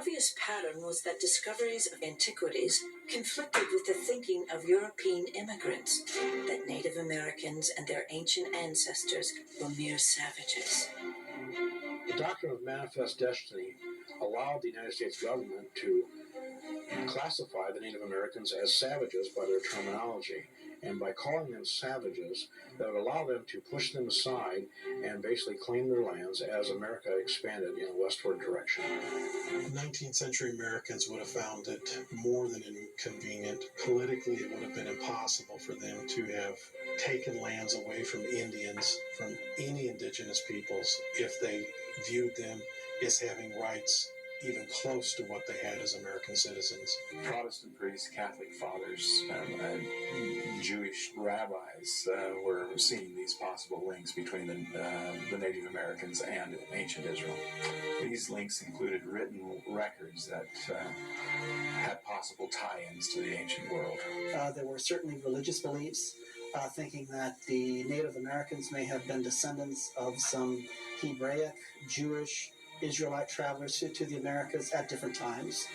obvious pattern was that discoveries of antiquities conflicted with the thinking of European immigrants, that Native Americans and their ancient ancestors were mere savages. The doctrine of manifest destiny allowed the United States government to classify the Native Americans as savages by their terminology. And by calling them savages, that would allow them to push them aside and basically claim their lands as America expanded in a westward direction. 19th century Americans would have found it more than inconvenient. Politically, it would have been impossible for them to have taken lands away from Indians, from any indigenous peoples, if they viewed them as having rights even close to what they had as American citizens. Protestant priests, Catholic fathers, and Jewish rabbis were seeing these possible links between the Native Americans and ancient Israel. These links included written records that had possible tie-ins to the ancient world. There were certainly religious beliefs, thinking that the Native Americans may have been descendants of some Hebraic, Jewish, Israelite travelers to the Americas at different times.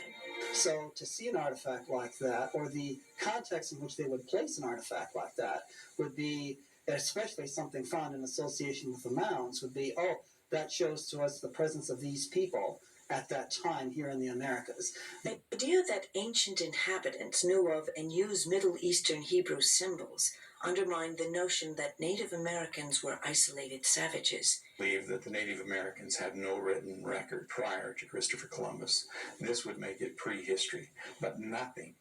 So to see an artifact like that, or the context in which they would place an artifact like that, would be, especially something found in association with the mounds, would be, oh, that shows to us the presence of these people at that time here in the Americas. The idea that ancient inhabitants knew of and used Middle Eastern Hebrew symbols undermined the notion that Native Americans were isolated savages. Believed that the Native Americans had no written record prior to Christopher Columbus. This would make it prehistory, but nothing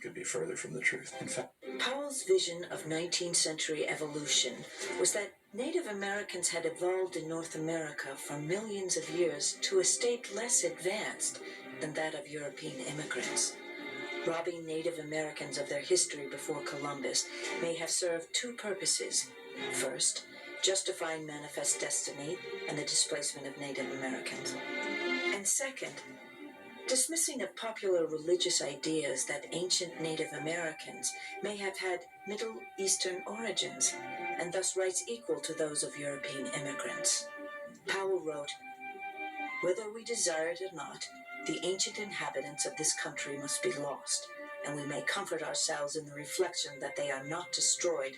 could be further from the truth. In fact, Powell's vision of 19th century evolution was that Native Americans had evolved in North America for millions of years to a state less advanced than that of European immigrants. Robbing Native Americans of their history before Columbus may have served two purposes. First, justifying manifest destiny and the displacement of Native Americans. And second, dismissing of popular religious ideas that ancient Native Americans may have had Middle Eastern origins, and thus rights equal to those of European immigrants. Powell wrote, "Whether we desire it or not, the ancient inhabitants of this country must be lost, and we may comfort ourselves in the reflection that they are not destroyed,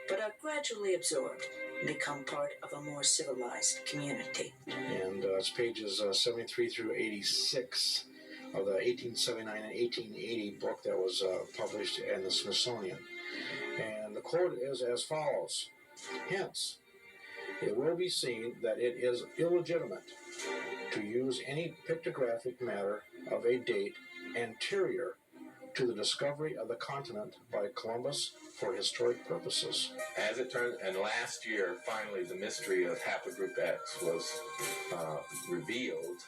but are gradually absorbed and become part of a more civilized community." And it's pages 73 through 86 of the 1879 and 1880 book that was published in the Smithsonian. And the quote is as follows: "Hence, it will be seen that it is illegitimate to use any pictographic matter of a date anterior to the discovery of the continent by Columbus for historic purposes." As it turns, and last year, finally, the mystery of Haplogroup X was revealed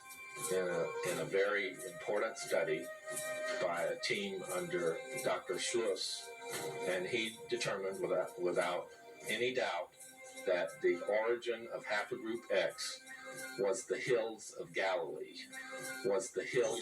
in a very important study by a team under Dr. Schluss, and he determined without any doubt that the origin of Haplogroup X was the hills of Galilee, was the hills.